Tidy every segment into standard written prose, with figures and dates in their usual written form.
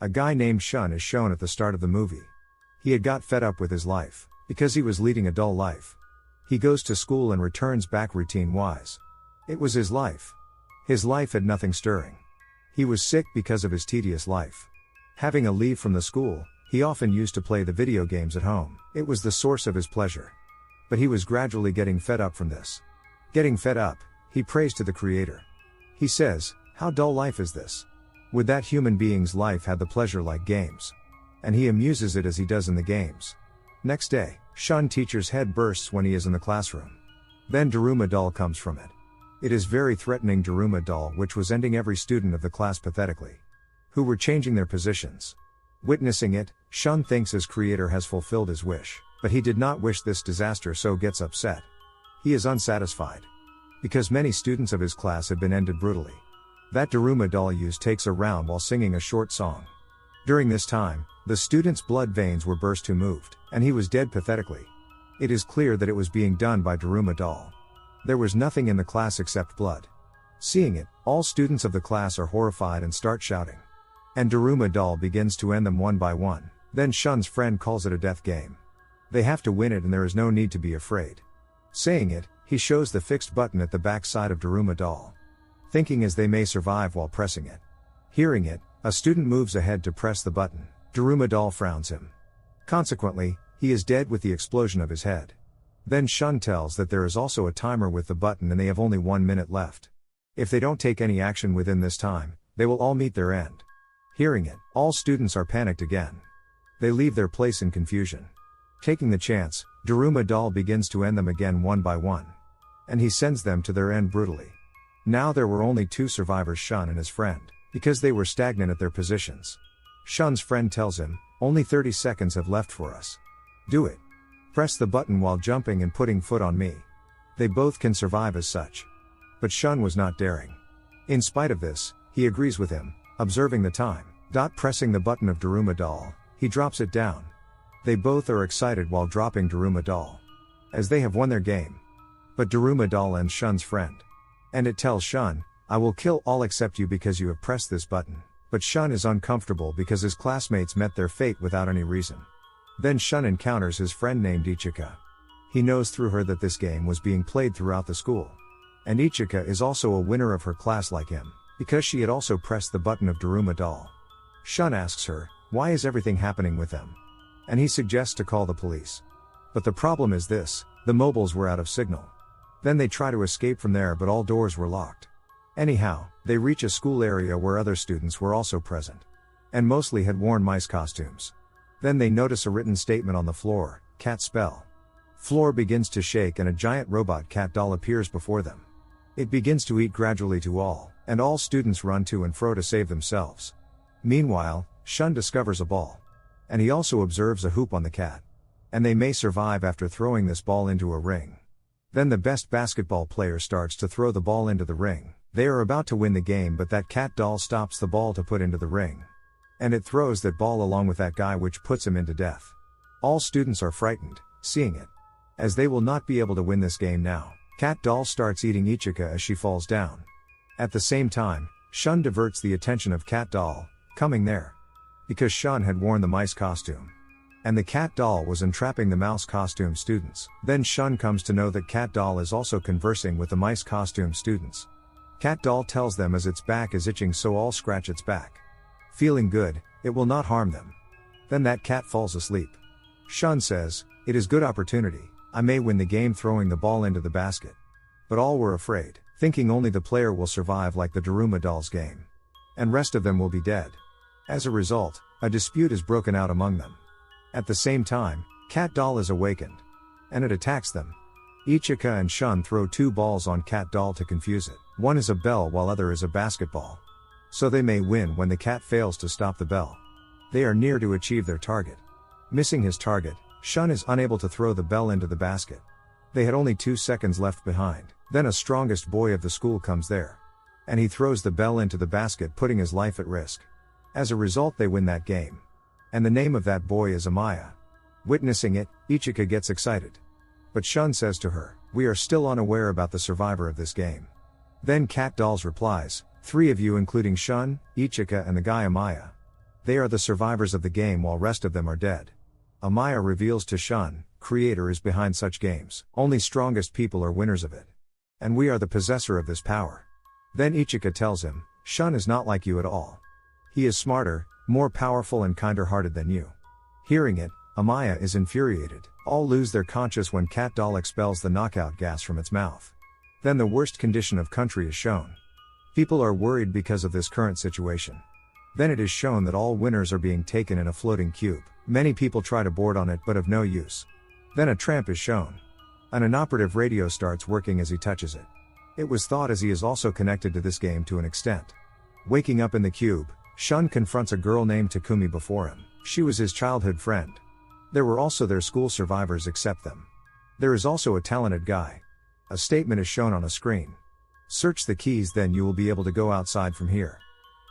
A guy named Shun is shown at the start of the movie. He had got fed up with his life, because he was leading a dull life. He goes to school and returns back routine-wise. It was his life. His life had nothing stirring. He was sick because of his tedious life. Having a leave from the school, he often used to play the video games at home. It was the source of his pleasure. But he was gradually getting fed up from this. Getting fed up, he prays to the Creator. He says, "How dull life is this? Would that human being's life had the pleasure like games." And he amuses it as he does in the games. Next day, Shun teacher's head bursts when he is in the classroom. Then Daruma doll comes from it. It is very threatening Daruma doll which was ending every student of the class pathetically. Who were changing their positions. Witnessing it, Shun thinks his creator has fulfilled his wish, but he did not wish this disaster, so gets upset. He is unsatisfied. Because many students of his class have been ended brutally. That Daruma doll takes a round while singing a short song. During this time, the student's blood veins were burst who moved, and he was dead pathetically. It is clear that it was being done by Daruma doll. There was nothing in the class except blood. Seeing it, all students of the class are horrified and start shouting. And Daruma doll begins to end them one by one. Then Shun's friend calls it a death game. They have to win it and there is no need to be afraid. Saying it, he shows the fixed button at the back side of Daruma doll. Thinking as they may survive while pressing it. Hearing it, a student moves ahead to press the button. Daruma doll frowns him. Consequently, he is dead with the explosion of his head. Then Shun tells that there is also a timer with the button and they have only 1 minute left. If they don't take any action within this time, they will all meet their end. Hearing it, all students are panicked again. They leave their place in confusion. Taking the chance, Daruma doll begins to end them again one by one. And he sends them to their end brutally. Now there were only 2 survivors, Shun and his friend, because they were stagnant at their positions. Shun's friend tells him, "Only 30 seconds have left for us. Do it. Press the button while jumping and putting foot on me. They both can survive as such." But Shun was not daring. In spite of this, he agrees with him, observing the time. Pressing the button of Daruma doll, he drops it down. They both are excited while dropping Daruma doll. As they have won their game. But Daruma doll ends Shun's friend. And it tells Shun, "I will kill all except you because you have pressed this button." But Shun is uncomfortable because his classmates met their fate without any reason. Then Shun encounters his friend named Ichika. He knows through her that this game was being played throughout the school. And Ichika is also a winner of her class like him, because she had also pressed the button of Daruma doll. Shun asks her, why is everything happening with them? And he suggests to call the police. But the problem is this, the mobiles were out of signal. Then they try to escape from there but all doors were locked. Anyhow, they reach a school area where other students were also present. And mostly had worn mice costumes. Then they notice a written statement on the floor, "Cat spell." Floor begins to shake and a giant robot cat doll appears before them. It begins to eat gradually to all, and all students run to and fro to save themselves. Meanwhile, Shun discovers a ball. And he also observes a hoop on the cat. And they may survive after throwing this ball into a ring. Then the best basketball player starts to throw the ball into the ring. They are about to win the game but that cat doll stops the ball to put into the ring. And it throws that ball along with that guy which puts him into death. All students are frightened, seeing it. As they will not be able to win this game now, cat doll starts eating Ichika as she falls down. At the same time, Shun diverts the attention of cat doll, coming there. Because Shun had worn the mice costume. And the cat doll was entrapping the mouse costume students. Then Shun comes to know that cat doll is also conversing with the mice costume students. Cat doll tells them as its back is itching so all scratch its back. Feeling good, it will not harm them. Then that cat falls asleep. Shun says, "It is good opportunity, I may win the game throwing the ball into the basket." But all were afraid, thinking only the player will survive like the Daruma doll's game. And rest of them will be dead. As a result, a dispute is broken out among them. At the same time, cat doll is awakened. And it attacks them. Ichika and Shun throw 2 balls on cat doll to confuse it. One is a bell while other is a basketball. So they may win when the cat fails to stop the bell. They are near to achieve their target. Missing his target, Shun is unable to throw the bell into the basket. They had only 2 seconds left behind. Then a strongest boy of the school comes there. And he throws the bell into the basket putting his life at risk. As a result they win that game. And the name of that boy is Amaya. Witnessing it, Ichika gets excited. But Shun says to her, "We are still unaware about the survivor of this game." Then cat dolls replies, 3 of you including Shun, Ichika and the guy Amaya. They are the survivors of the game while rest of them are dead. Amaya reveals to Shun, creator is behind such games. Only strongest people are winners of it. And we are the possessor of this power. Then Ichika tells him, Shun is not like you at all. He is smarter, more powerful and kinder-hearted than you. Hearing it, Amaya is infuriated. All lose their conscience when Cat Doll expels the knockout gas from its mouth. Then the worst condition of country is shown. People are worried because of this current situation. Then it is shown that all winners are being taken in a floating cube. Many people try to board on it but of no use. Then a tramp is shown. An inoperative radio starts working as he touches it. It was thought as he is also connected to this game to an extent. Waking up in the cube, Shun confronts a girl named Takumi before him. She was his childhood friend. There were also their school survivors except them. There is also a talented guy. A statement is shown on a screen. Search the keys, then you will be able to go outside from here.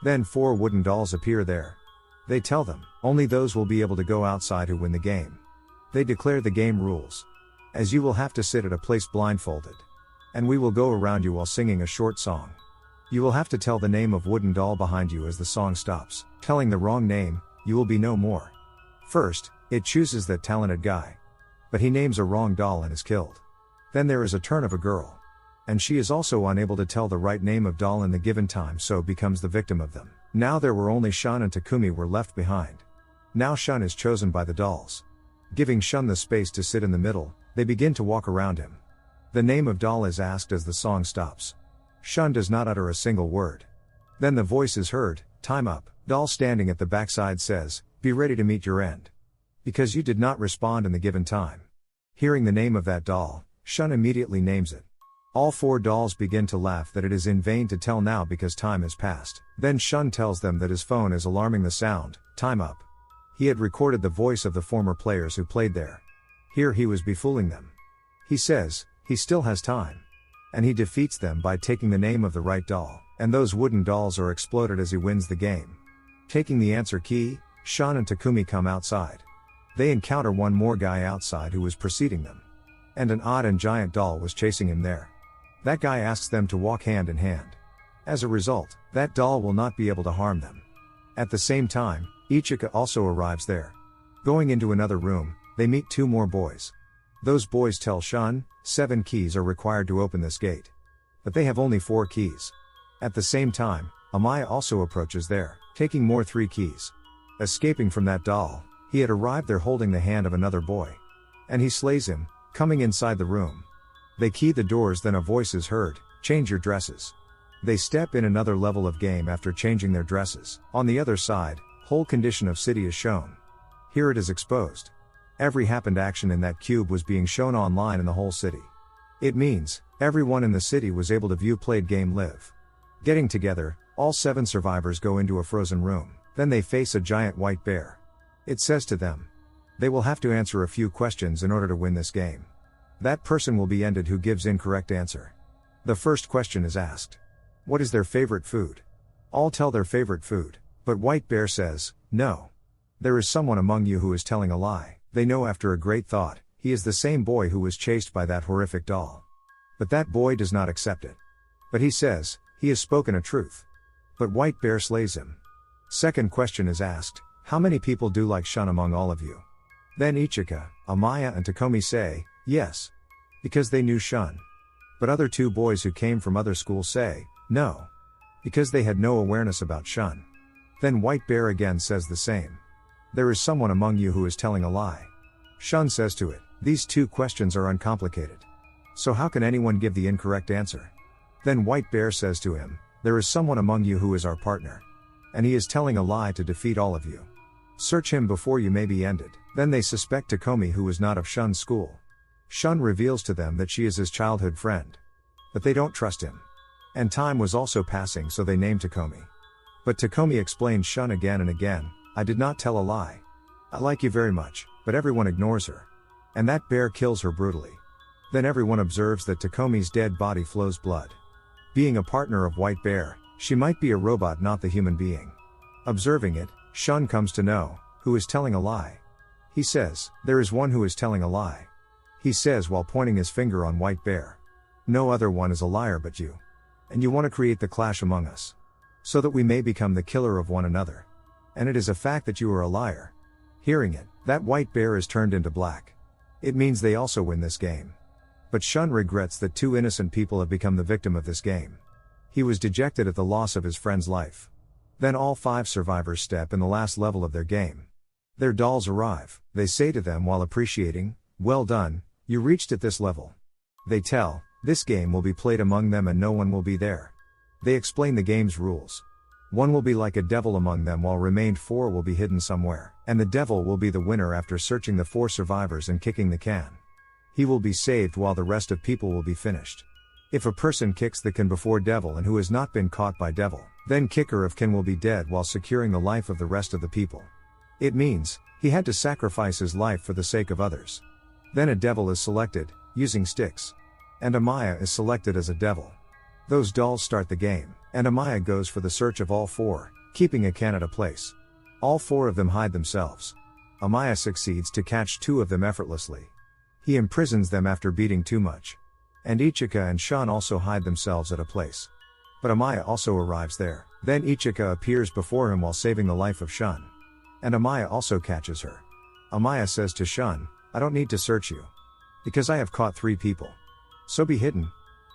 Then 4 wooden dolls appear there. They tell them, only those will be able to go outside who win the game. They declare the game rules. As you will have to sit at a place blindfolded. And we will go around you while singing a short song. You will have to tell the name of wooden doll behind you as the song stops. Telling the wrong name, you will be no more. First, it chooses that talented guy. But he names a wrong doll and is killed. Then there is a turn of a girl. And she is also unable to tell the right name of doll in the given time, so becomes the victim of them. Now there were only Shun and Takumi were left behind. Now Shun is chosen by the dolls. Giving Shun the space to sit in the middle, they begin to walk around him. The name of doll is asked as the song stops. Shun does not utter a single word. Then the voice is heard, time up. Doll standing at the backside says, be ready to meet your end. Because you did not respond in the given time. Hearing the name of that doll, Shun immediately names it. All 4 dolls begin to laugh that it is in vain to tell now because time has passed. Then Shun tells them that his phone is alarming the sound, time up. He had recorded the voice of the former players who played there. Here he was befooling them. He says, he still has time. And he defeats them by taking the name of the right doll, and those wooden dolls are exploded as he wins the game. Taking the answer key, Shun and Takumi come outside. They encounter one more guy outside who was preceding them. And an odd and giant doll was chasing him there. That guy asks them to walk hand in hand. As a result, that doll will not be able to harm them. At the same time, Ichika also arrives there. Going into another room, they meet 2 more boys. Those boys tell Shun, 7 keys are required to open this gate. But they have only 4 keys. At the same time, Amaya also approaches there, taking more 3 keys. Escaping from that doll, he had arrived there holding the hand of another boy. And he slays him, coming inside the room. They key the doors, then a voice is heard, change your dresses. They step in another level of game after changing their dresses. On the other side, whole condition of city is shown. Here it is exposed. Every happened action in that cube was being shown online in the whole city. It means, everyone in the city was able to view played game live. Getting together, all 7 survivors go into a frozen room. Then they face a giant white bear. It says to them, they will have to answer a few questions in order to win this game. That person will be ended who gives incorrect answer. The first question is asked. What is their favorite food? All tell their favorite food, but White Bear says, no. There is someone among you who is telling a lie. They know after a great thought, he is the same boy who was chased by that horrific doll. But that boy does not accept it. But he says, he has spoken a truth. But White Bear slays him. Second question is asked, how many people do like Shun among all of you? Then Ichika, Amaya and Takumi say, yes. Because they knew Shun. But other 2 boys who came from other schools say, no. Because they had no awareness about Shun. Then White Bear again says the same. There is someone among you who is telling a lie. Shun says to it, these 2 questions are uncomplicated. So how can anyone give the incorrect answer? Then White Bear says to him, there is someone among you who is our partner. And he is telling a lie to defeat all of you. Search him before you may be ended. Then they suspect Takumi, who is not of Shun's school. Shun reveals to them that she is his childhood friend. But they don't trust him. And time was also passing, so they named Takumi. But Takumi explains Shun again and again, I did not tell a lie. I like you very much, but everyone ignores her. And that bear kills her brutally. Then everyone observes that Takumi's dead body flows blood. Being a partner of White Bear, she might be a robot, not the human being. Observing it, Shun comes to know, who is telling a lie. He says, there is one who is telling a lie. He says while pointing his finger on White Bear. No other one is a liar but you. And you want to create the clash among us. So that we may become the killer of one another. And it is a fact that you are a liar. Hearing it, that white bear is turned into black. It means they also win this game. But Shun regrets that 2 innocent people have become the victim of this game. He was dejected at the loss of his friend's life. Then all 5 survivors step in the last level of their game. Their dolls arrive, they say to them while appreciating, "Well done, you reached at this level." They tell, this game will be played among them and no one will be there. They explain the game's rules. 1 will be like a devil among them while remained 4 will be hidden somewhere, and the devil will be the winner after searching the 4 survivors and kicking the can. He will be saved while the rest of people will be finished. If a person kicks the can before devil and who has not been caught by devil, then kicker of can will be dead while securing the life of the rest of the people. It means, he had to sacrifice his life for the sake of others. Then a devil is selected, using sticks. And Amaya is selected as a devil. Those dolls start the game, and Amaya goes for the search of all 4, keeping a can at a place. All 4 of them hide themselves. Amaya succeeds to catch 2 of them effortlessly. He imprisons them after beating too much. And Ichika and Shun also hide themselves at a place. But Amaya also arrives there. Then Ichika appears before him while saving the life of Shun. And Amaya also catches her. Amaya says to Shun, "I don't need to search you. Because I have caught 3 people. So be hidden.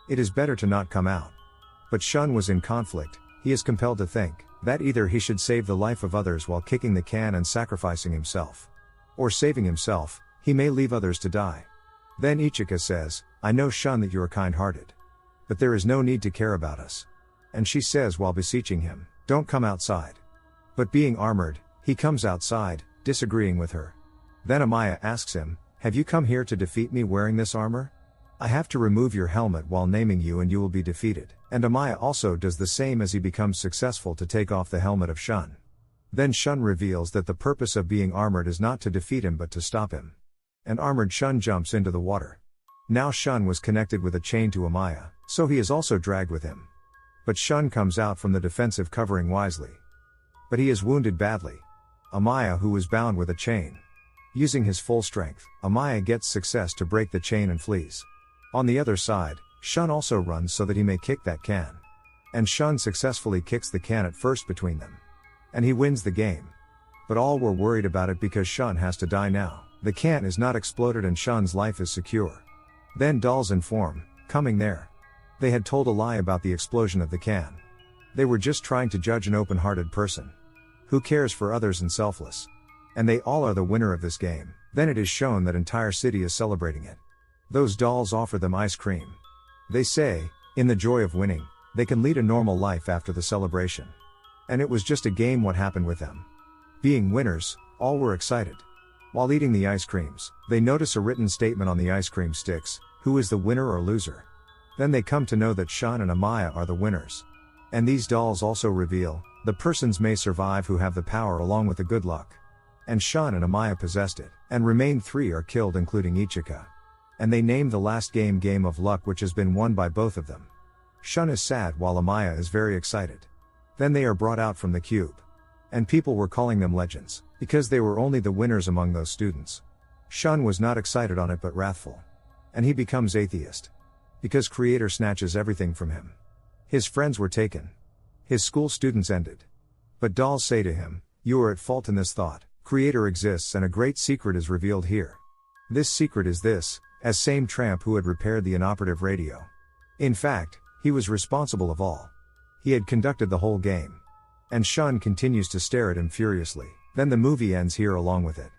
It is better to not come out." But Shun was in conflict. He is compelled to think that either he should save the life of others while kicking the can and sacrificing himself. Or saving himself, he may leave others to die. Then Ichika says, "I know, Shun, that you are kind-hearted. But there is no need to care about us." And she says while beseeching him, "Don't come outside." But being armored, he comes outside, disagreeing with her. Then Amaya asks him, "Have you come here to defeat me wearing this armor? I have to remove your helmet while naming you and you will be defeated." And Amaya also does the same as he becomes successful to take off the helmet of Shun. Then Shun reveals that the purpose of being armored is not to defeat him but to stop him. And armored Shun jumps into the water. Now Shun was connected with a chain to Amaya, so he is also dragged with him. But Shun comes out from the defensive covering wisely. But he is wounded badly. Amaya, who was bound with a chain. Using his full strength, Amaya gets success to break the chain and flees. On the other side, Shun also runs so that he may kick that can. And Shun successfully kicks the can at first between them. And he wins the game. But all were worried about it because Shun has to die now. The can is not exploded and Shun's life is secure. Then dolls inform, coming there. They had told a lie about the explosion of the can. They were just trying to judge an open-hearted person. Who cares for others and selfless. And they all are the winner of this game. Then it is shown that entire city is celebrating it. Those dolls offer them ice cream. They say, in the joy of winning, they can lead a normal life after the celebration. And it was just a game what happened with them. Being winners, all were excited. While eating the ice creams, they notice a written statement on the ice cream sticks, who is the winner or loser. Then they come to know that Shun and Amaya are the winners. And these dolls also reveal, the persons may survive who have the power along with the good luck. And Shun and Amaya possessed it, and remained 3 are killed including Ichika. And they name the last game Game of Luck, which has been won by both of them. Shun is sad while Amaya is very excited. Then they are brought out from the cube. And people were calling them legends, because they were only the winners among those students. Shun was not excited on it but wrathful. And he becomes atheist. Because Creator snatches everything from him. His friends were taken. His school students ended. But dolls say to him, "You are at fault in this thought. Creator exists and a great secret is revealed here. This secret is this, as same tramp who had repaired the inoperative radio. In fact, he was responsible of all. He had conducted the whole game." And Shun continues to stare at him furiously. Then the movie ends here along with it.